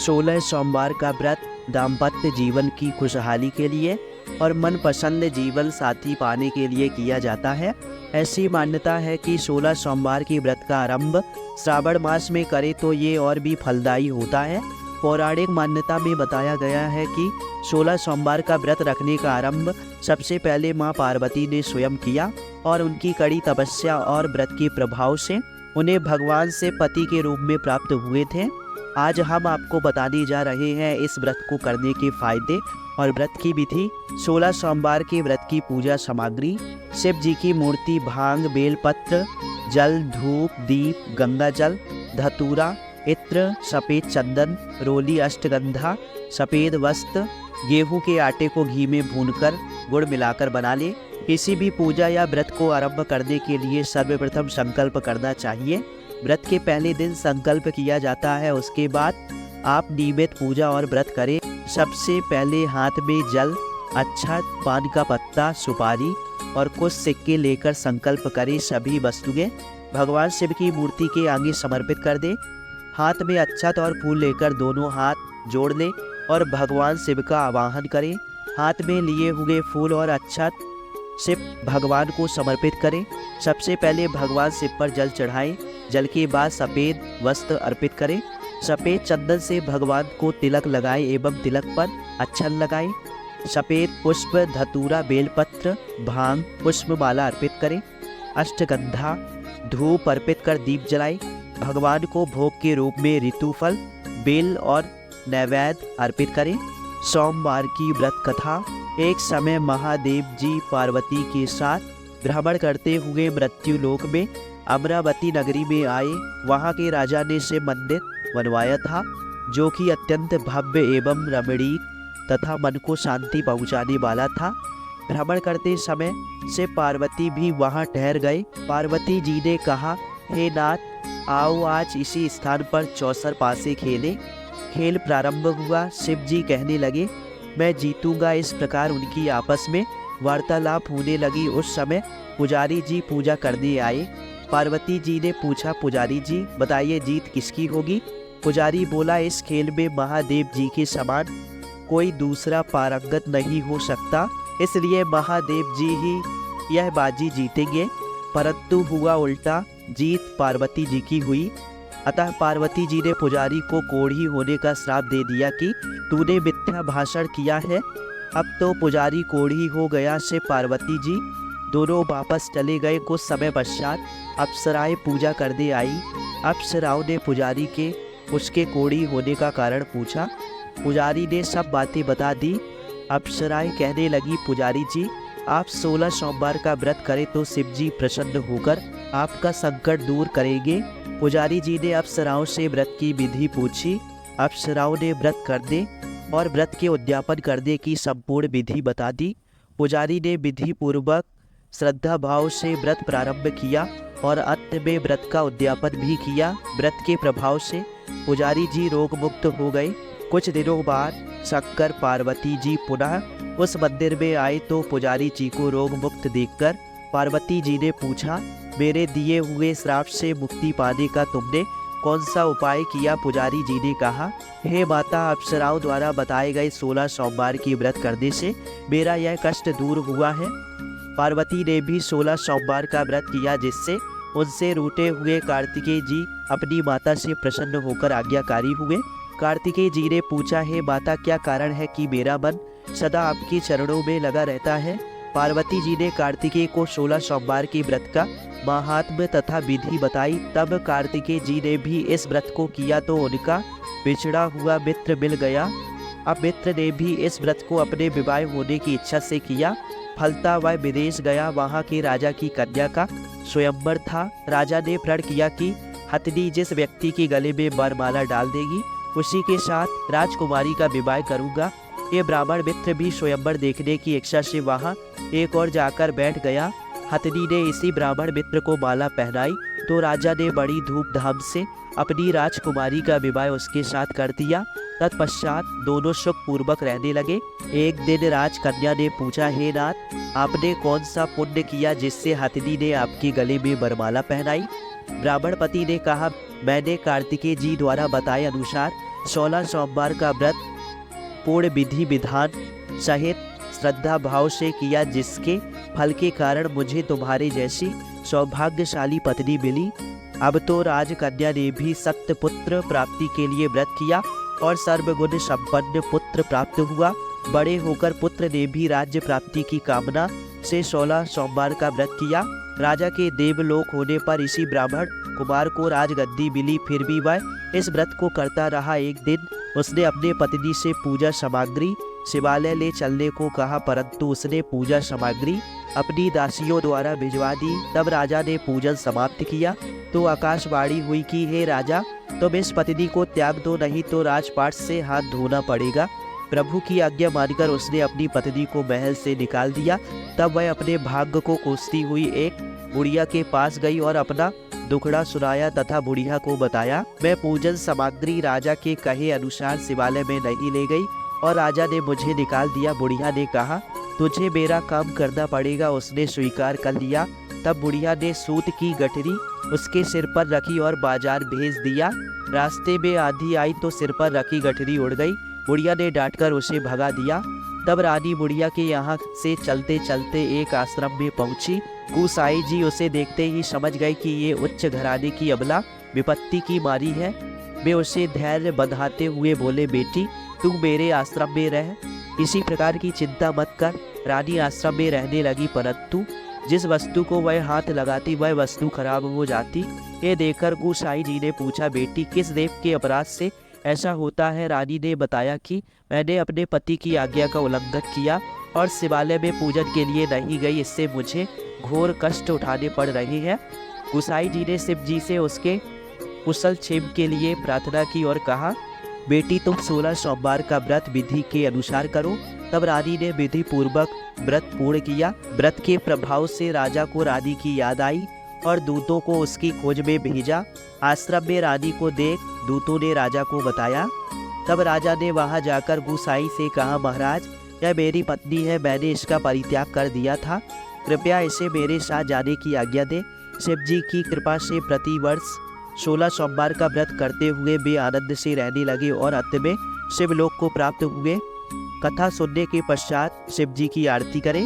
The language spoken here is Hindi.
16 सोमवार का व्रत दाम्पत्य जीवन की खुशहाली के लिए और मनपसंद जीवन साथी पाने के लिए किया जाता है। ऐसी मान्यता है कि 16 सोमवार की व्रत का आरंभ श्रावण मास में करे तो ये और भी फलदायी होता है। पौराणिक मान्यता में बताया गया है कि 16 सोमवार का व्रत रखने का आरंभ सबसे पहले माँ पार्वती ने स्वयं किया और उनकी कड़ी तपस्या और व्रत के प्रभाव से उन्हें भगवान से पति के रूप में प्राप्त हुए थे। आज हम आपको बताने जा रहे हैं इस व्रत को करने के फायदे और व्रत की विधि। 16 सोमवार के व्रत की पूजा सामग्री: शिव जी की मूर्ति, भांग, बेलपत्र, जल, धूप, दीप, गंगा जल, धतूरा, इत्र, सफ़ेद चंदन, रोली, अष्टगंधा, सफ़ेद वस्त्र। गेहूं के आटे को घी में भूनकर गुड़ मिलाकर बना ले। किसी भी पूजा या व्रत को आरंभ करने के लिए सर्वप्रथम संकल्प करना चाहिए। व्रत के पहले दिन संकल्प किया जाता है, उसके बाद आप नियमित पूजा और व्रत करें। सबसे पहले हाथ में जल, अक्षत, पान का पत्ता, सुपारी और कुछ सिक्के लेकर संकल्प करें। सभी वस्तुएं भगवान शिव की मूर्ति के आगे समर्पित कर दें। हाथ में अक्षत और फूल लेकर दोनों हाथ जोड़ लें और भगवान शिव का आवाहन करें। हाथ में लिए हुए फूल और अक्षत शिव भगवान को समर्पित करें। सबसे पहले भगवान शिव पर जल चढ़ाएं। जल के बाद सफ़ेद वस्त्र अर्पित करें। सफ़ेद चंदन से भगवान को तिलक लगाएं एवं तिलक पर अच्छन लगाएं। सफ़ेद पुष्प, धतूरा, बेलपत्र, भांग, पुष्पमाला अर्पित करें। अष्टगंधा, धूप अर्पित कर दीप जलाएं। भगवान को भोग के रूप में ऋतुफल, बेल और नैवेद्य अर्पित करें। सोमवार की व्रत कथा: एक समय महादेव जी पार्वती के साथ भ्रमण करते हुए मृत्यु लोक में अमरावती नगरी में आए। वहाँ के राजा ने शिव मंदिर बनवाया था, जो कि अत्यंत भव्य एवं रमणीक तथा मन को शांति पहुँचाने वाला था। भ्रमण करते समय शिव पार्वती भी वहाँ ठहर गए। पार्वती जी ने कहा, हे नाथ, आओ आज इसी स्थान पर चौसर पासे खेलें। खेल प्रारंभ हुआ। शिव जी कहने लगे, मैं जीतूंगा। इस प्रकार उनकी आपस में वार्तालाप होने लगी। उस समय पुजारी जी पूजा करने आए। पार्वती जी ने पूछा, पुजारी जी बताइए जीत किसकी होगी? पुजारी बोला, इस खेल में महादेव जी के समान कोई दूसरा पारंगत नहीं हो सकता, इसलिए महादेव जी ही यह बाजी जीतेंगे। परंतु हुआ उल्टा, जीत पार्वती जी की हुई। अतः पार्वती जी ने पुजारी को कोढ़ी होने का श्राप दे दिया कि तूने मिथ्या भाषण किया है। अब तो पुजारी कोढ़ी हो गया। से पार्वती जी दोनों वापस चले गए। कुछ समय पश्चात अप्सराएं पूजा करने आई। अप्सराओं ने पुजारी के उसके कोढ़ी होने का कारण पूछा। पुजारी ने सब बातें बता दी। अप्सराएं कहने लगी, पुजारी जी आप 16 सोमवार का व्रत करें तो शिव जी प्रसन्न होकर आपका संकट दूर करेंगे। पुजारी जी ने अप्सराओं से व्रत की विधि पूछी। अप्सराओं ने व्रत करने और व्रत के उद्यापन करने की संपूर्ण विधि बता दी। पुजारी ने विधि पूर्वक श्रद्धा भाव से व्रत प्रारंभ किया और अंत में व्रत का उद्यापन भी किया। व्रत के प्रभाव से पुजारी जी रोग मुक्त हो गए। कुछ दिनों बाद शंकर पार्वती जी पुनः उस मंदिर में आए तो पुजारी जी को रोग मुक्त देखकर पार्वती जी ने पूछा, मेरे दिए हुए श्राप से मुक्ति पाने का तुमने कौन सा उपाय किया? पुजारी जी ने कहा, हे माता, अप्सराओं द्वारा बताए गए 16 सोमवार की व्रत करने से मेरा यह कष्ट दूर हुआ है। पार्वती ने भी 16 सोमवार का व्रत किया, जिससे उनसे रूठे हुए कार्तिकेय जी अपनी माता से प्रसन्न होकर आज्ञाकारी हुए। कार्तिकेय जी ने पूछा, हे माता, क्या कारण है कि मेरा मन सदा आपके चरणों में लगा रहता है? पार्वती जी ने कार्तिकेय को 16 सोमवार के व्रत का महात्म्य तथा विधि बताई। तब कार्तिकेय जी ने भी इस व्रत को किया तो उनका बिछड़ा हुआ मित्र मिल गया। अब मित्र ने भी इस व्रत को अपने विवाह होने की इच्छा से किया। फलता वह विदेश गया। वहाँ के राजा की कन्या का स्वयंवर था। राजा ने प्रण किया कि हथनी जिस व्यक्ति के गले में वरमाला डाल देगी, उसी के साथ राजकुमारी का विवाह करूँगा। ये ब्राह्मण मित्र भी स्वयंवर देखने की इच्छा से वहाँ एक और जाकर बैठ गया। हथनी ने इसी ब्राह्मण मित्र को माला पहनाई तो राजा ने बड़ी धूमधाम से अपनी राजकुमारी का विवाह उसके साथ कर दिया। तत्पश्चात दोनों सुखपूर्वक रहने लगे। एक दिन राजकन्या ने पूछा, हे नाथ, आपने कौन सा पुण्य किया जिससे हथनी ने आपके गले में वरमाला पहनाई? ब्राह्मण पति ने कहा, मैंने कार्तिकेय जी द्वारा बताए अनुसार 16 सोमवार का व्रत पूर्ण विधि विधान सहित श्रद्धा भाव से किया, जिसके फल के कारण मुझे तुम्हारे जैसी सौभाग्यशाली पत्नी मिली। अब तो राजकन्या ने भी सत्य पुत्र प्राप्ति के लिए व्रत किया और सर्वगुण संपन्न पुत्र प्राप्त हुआ। बड़े होकर पुत्र ने भी राज्य प्राप्ति की कामना से 16 सोमवार का व्रत किया। राजा के देवलोक होने पर इसी ब्राह्मण कुमार को राजगद्दी मिली, फिर भी वह इस व्रत को करता रहा। एक दिन उसने अपने पत्नी से पूजा सामग्री शिवालय ले चलने को कहा, परंतु उसने पूजा सामग्री अपनी दासियों द्वारा भिजवा दी। तब राजा ने पूजन समाप्त किया तो आकाशवाणी हुई कि हे राजा, तुम इस पत्नी को त्याग दो, नहीं तो राजपाट से हाथ धोना पड़ेगा। प्रभु की आज्ञा मानकर उसने अपनी पत्नी को महल से निकाल दिया। तब वह अपने भाग्य को कोसती हुई एक बुढ़िया के पास गई और अपना दुखड़ा सुनाया तथा बुढ़िया को बताया। मैं पूजन सामग्री राजा के कहे अनुसार शिवालय में नहीं ले गई और राजा ने मुझे निकाल दिया। बुढ़िया ने कहा, तुझे मेरा काम करना पड़ेगा। उसने स्वीकार कर लिया। तब बुढ़िया ने सूत की गठरी उसके सिर पर रखी और बाजार भेज दिया। रास्ते में आंधी आई तो सिर पर रखी गठरी उड़ गई। बुढ़िया ने डांटकर उसे भगा दिया। तब रानी बुढ़िया के यहाँ से चलते चलते एक आश्रम में पहुंची। गुसाई जी उसे देखते ही समझ गए कि ये उच्च घराने की अबला विपत्ति की मारी है। वे उसे धैर्य बंधाते हुए बोले, बेटी तू मेरे आश्रम में रह, किसी प्रकार की चिंता मत कर। रानी आश्रम में रहने लगी, परंतु जिस वस्तु को वह हाथ लगाती वह वस्तु खराब हो जाती। ये देखकर गुसाई जी ने पूछा, बेटी किस देव के अपराध से ऐसा होता है? रानी ने बताया कि मैंने अपने पति की आज्ञा का उल्लंघन किया और शिवालय में पूजन के लिए नहीं गई, इससे मुझे घोर कष्ट उठाने पड़ रहे हैं। गुसाई जी ने शिव जी से उसके कुशल क्षेम के लिए प्रार्थना की और कहा, बेटी तुम 16 सोमवार का व्रत विधि के अनुसार करो। तब रानी ने विधि पूर्वक व्रत पूर्ण किया। व्रत के प्रभाव से राजा को रानी की याद आई और दूतों को उसकी खोज में भेजा। आश्रम में रानी को देख दूतों ने राजा को बताया। तब राजा ने वहां जाकर गुसाई से कहा, महाराज यह मेरी पत्नी है, मैंने इसका परित्याग कर दिया था, कृपया इसे मेरे साथ जाने की आज्ञा दे। शिव जी की कृपा से प्रतिवर्ष 16 सोमवार का व्रत करते हुए वे आनंद से रहने लगे और अंत में शिवलोक को प्राप्त हुए। कथा सुनने के पश्चात शिव जी की आरती करें।